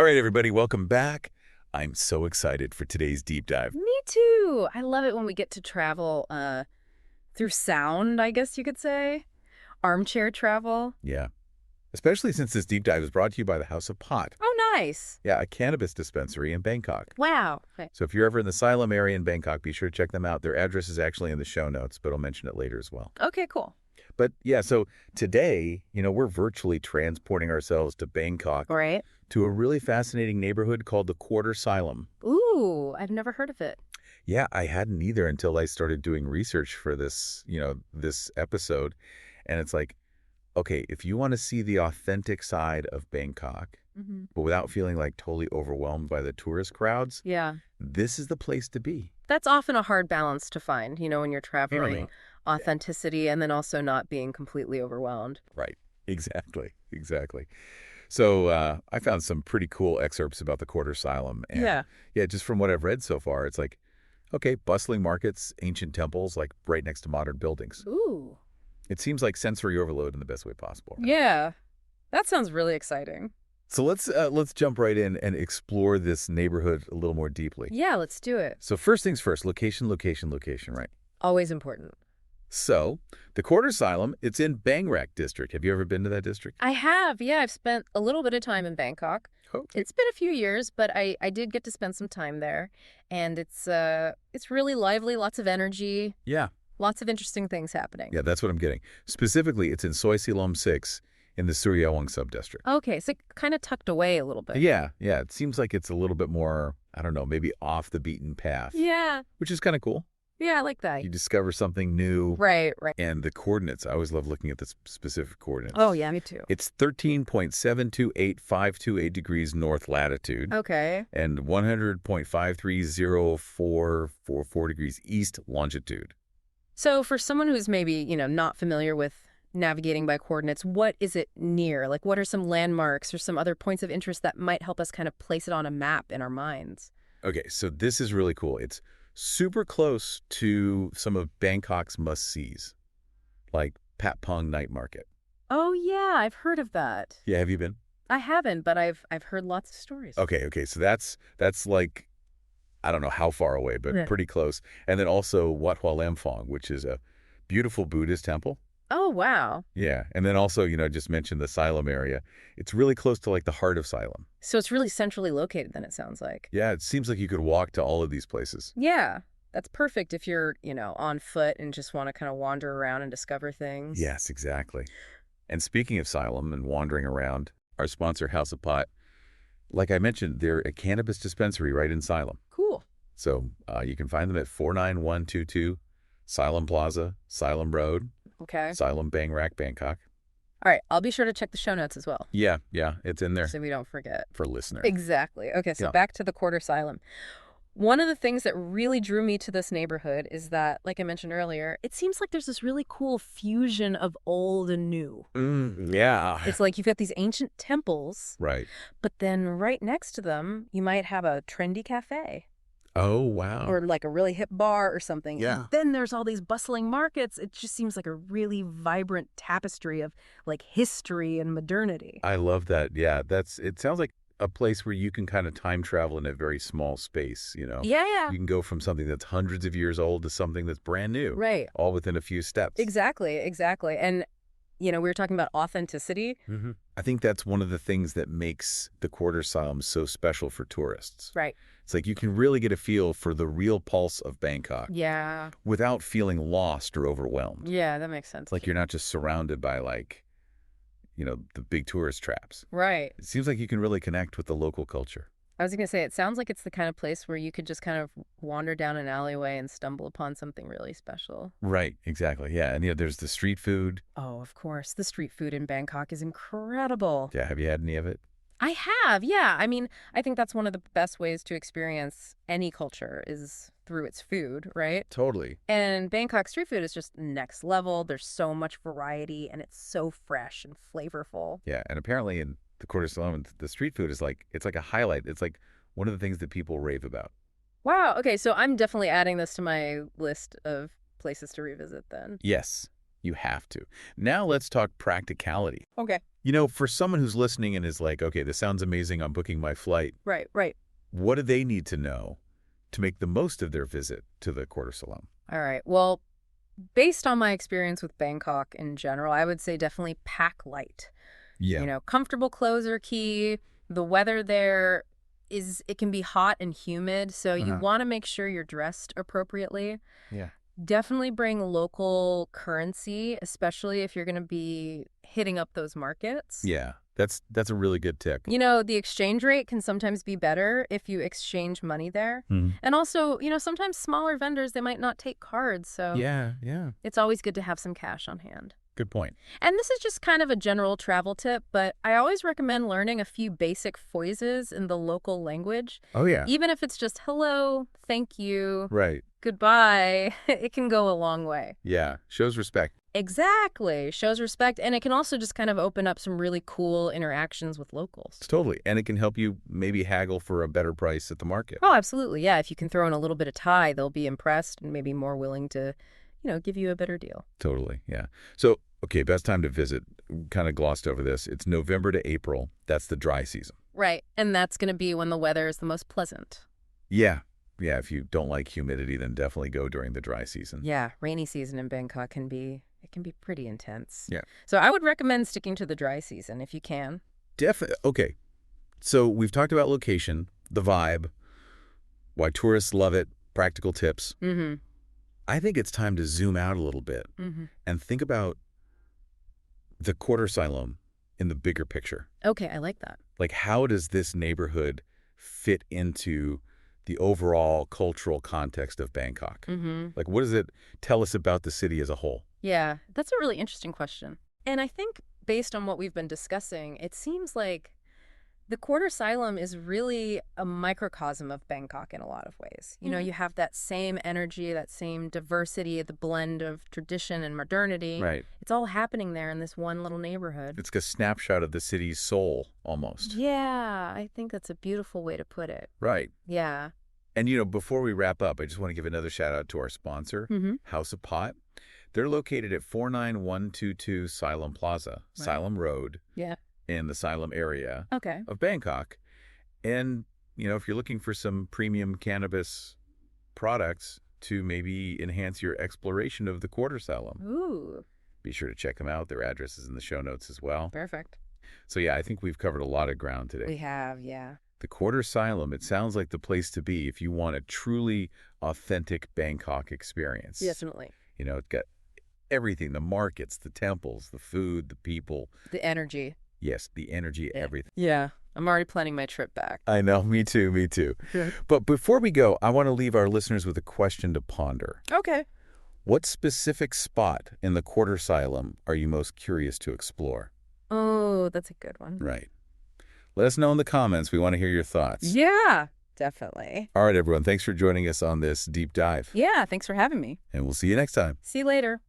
All right, everybody, welcome back. I'm so excited for today's deep dive. Me too. I love it when we get to travel through sound, I guess you could say. Armchair travel. Yeah, especially since this deep dive is brought to you by the House of Pot. Oh, nice. Yeah, a cannabis dispensary in Bangkok. Wow. Okay. So if you're ever in the Silom area in Bangkok, be sure to check them out. Their address is actually in the show notes, but I'll mention it later as well. Okay, cool. But yeah, so today, we're virtually transporting ourselves to Bangkok All right. to a really fascinating neighborhood called the Quarter Silom. Ooh, I've never heard of it. Yeah, I hadn't either until I started doing research for this, this episode. And it's like, okay, if you want to see the authentic side of Bangkok, but without feeling like totally overwhelmed by the tourist crowds, Yeah. this is the place to be. That's often a hard balance to find, when you're traveling. Really? Authenticity and then also not being completely overwhelmed. Right. Exactly. So I found some pretty cool excerpts about the Quarter Silom. And yeah, just from what I've read so far, it's like, okay, bustling markets, ancient temples, like right next to modern buildings. Ooh. It seems like sensory overload in the best way possible. Yeah. That sounds really exciting. So let's jump right in and explore this neighborhood a little more deeply. Yeah, let's do it. So first things first, location, right? Always important. So the Quarter Silom, it's in Bang Rak District. Have you ever been to that district? I have. Yeah, I've spent a little bit of time in Bangkok. Okay. It's been a few years, but I did get to spend some time there. And it's really lively, lots of energy. Yeah. Lots of interesting things happening. Yeah, that's what I'm getting. Specifically, it's in Soi Silom 6 in the Suryawang subdistrict. Okay, so kind of tucked away a little bit. Yeah. It seems like it's a little bit more, I don't know, maybe off the beaten path. Yeah. Which is kind of cool. Yeah, I like that. You discover something new. Right. And the coordinates, I always love looking at the specific coordinates. Oh, yeah, me too. It's 13.728528 degrees north latitude. Okay. And 100.530444 degrees east longitude. So for someone who's maybe, not familiar with navigating by coordinates, what is it near? Like, what are some landmarks or some other points of interest that might help us kind of place it on a map in our minds? Okay, so this is really cool. It's super close to some of Bangkok's must-sees, like Pat Pong Night Market. Oh, yeah, I've heard of that. Yeah, have you been? I haven't, but I've heard lots of stories. Okay, so that's like, I don't know how far away, but pretty close. And then also Wat Hua Lamphong, which is a beautiful Buddhist temple. Oh, wow. Yeah, and then also, just mentioned the Silom area. It's really close to like the heart of Silom. So it's really centrally located then, it sounds like. Yeah, it seems like you could walk to all of these places. Yeah, that's perfect if you're, on foot and just want to kind of wander around and discover things. Yes, exactly. And speaking of Silom and wandering around, our sponsor, House of Pot, like I mentioned, they're a cannabis dispensary right in Silom. Cool. So you can find them at 49122 Silom Plaza, Silom Road. Okay. Silom Bang Rak, Bangkok. All right. I'll be sure to check the show notes as well. Yeah, it's in there. So we don't forget. For listeners. Exactly. Okay, so back to the Quarter Silom. One of the things that really drew me to this neighborhood is that, like I mentioned earlier, it seems like there's this really cool fusion of old and new. Yeah. It's like you've got these ancient temples. Right. But then right next to them, you might have a trendy cafe. Oh, wow. Or like a really hip bar or something. Yeah. And then there's all these bustling markets. It just seems like a really vibrant tapestry of like history and modernity. I love that. Yeah, it sounds like a place where you can kind of time travel in a very small space, Yeah. You can go from something that's hundreds of years old to something that's brand new. Right. All within a few steps. Exactly. And, we were talking about authenticity. I think that's one of the things that makes the Quarter Silom so special for tourists. Right. It's like you can really get a feel for the real pulse of Bangkok. Yeah. Without feeling lost or overwhelmed. Yeah, that makes sense. It's like you're not just surrounded by the big tourist traps. Right. It seems like you can really connect with the local culture. I was going to say, it sounds like it's the kind of place where you could just kind of wander down an alleyway and stumble upon something really special. Right, exactly. Yeah, and there's the street food. Oh, of course. The street food in Bangkok is incredible. Yeah, have you had any of it? I have, yeah. I mean, I think that's one of the best ways to experience any culture is through its food, right? Totally. And Bangkok street food is just next level. There's so much variety, and it's so fresh and flavorful. Yeah, and apparently in the Quarter Silom, the street food is it's like a highlight. It's like one of the things that people rave about. Wow. Okay, so I'm definitely adding this to my list of places to revisit then. Yes. You have to. Now let's talk practicality. Okay. For someone who's listening and is like, okay, this sounds amazing, I'm booking my flight. Right, right. What do they need to know to make the most of their visit to the Quarter Silom? All right. Well, based on my experience with Bangkok in general, I would say definitely pack light. Yeah. Comfortable clothes are key. The weather there it can be hot and humid, so you want to make sure you're dressed appropriately. Yeah. Definitely bring local currency, especially if you're going to be hitting up those markets. Yeah. That's a really good tip. The exchange rate can sometimes be better if you exchange money there. And also, sometimes smaller vendors, they might not take cards, so Yeah. it's always good to have some cash on hand. Good point. And this is just kind of a general travel tip, but I always recommend learning a few basic phrases in the local language. Oh, yeah. Even if it's just hello, thank you, Right. goodbye, it can go a long way. Yeah. Shows respect. Exactly. Shows respect, and it can also just kind of open up some really cool interactions with locals. Totally. And it can help you maybe haggle for a better price at the market. Oh, absolutely. Yeah, if you can throw in a little bit of Thai, they'll be impressed and maybe more willing to give you a better deal. Totally, yeah. So, okay, best time to visit. Kind of glossed over this. It's November to April. That's the dry season. Right, and that's going to be when the weather is the most pleasant. Yeah. Yeah, if you don't like humidity, then definitely go during the dry season. Yeah, rainy season in Bangkok can be pretty intense. Yeah. So I would recommend sticking to the dry season if you can. Definitely. Okay, so we've talked about location, the vibe, why tourists love it, practical tips. I think it's time to zoom out a little bit and think about the Quarter Silom in the bigger picture. Okay, I like that. Like, how does this neighborhood fit into the overall cultural context of Bangkok? Like, what does it tell us about the city as a whole? Yeah, that's a really interesting question. And I think based on what we've been discussing, it seems like the Quarter Silom is really a microcosm of Bangkok in a lot of ways. You have that same energy, that same diversity, the blend of tradition and modernity. Right. It's all happening there in this one little neighborhood. It's a snapshot of the city's soul, almost. Yeah, I think that's a beautiful way to put it. Right. Yeah. And, before we wrap up, I just want to give another shout out to our sponsor, House of Pot. They're located at 49122 Silom Plaza, right. Silom Road. Yeah. In the Silom area of Bangkok. And, if you're looking for some premium cannabis products to maybe enhance your exploration of the Quarter Silom, be sure to check them out. Their address is in the show notes as well. Perfect. So, yeah, I think we've covered a lot of ground today. We have, yeah. The Quarter Silom, it sounds like the place to be if you want a truly authentic Bangkok experience. Definitely. It's got everything, the markets, the temples, the food, the people. The energy. Yes, the energy, everything. Yeah, I'm already planning my trip back. I know, me too. But before we go, I want to leave our listeners with a question to ponder. Okay. What specific spot in the Quarter Silom are you most curious to explore? Oh, that's a good one. Right. Let us know in the comments. We want to hear your thoughts. Yeah, definitely. All right, everyone. Thanks for joining us on this deep dive. Yeah, thanks for having me. And we'll see you next time. See you later.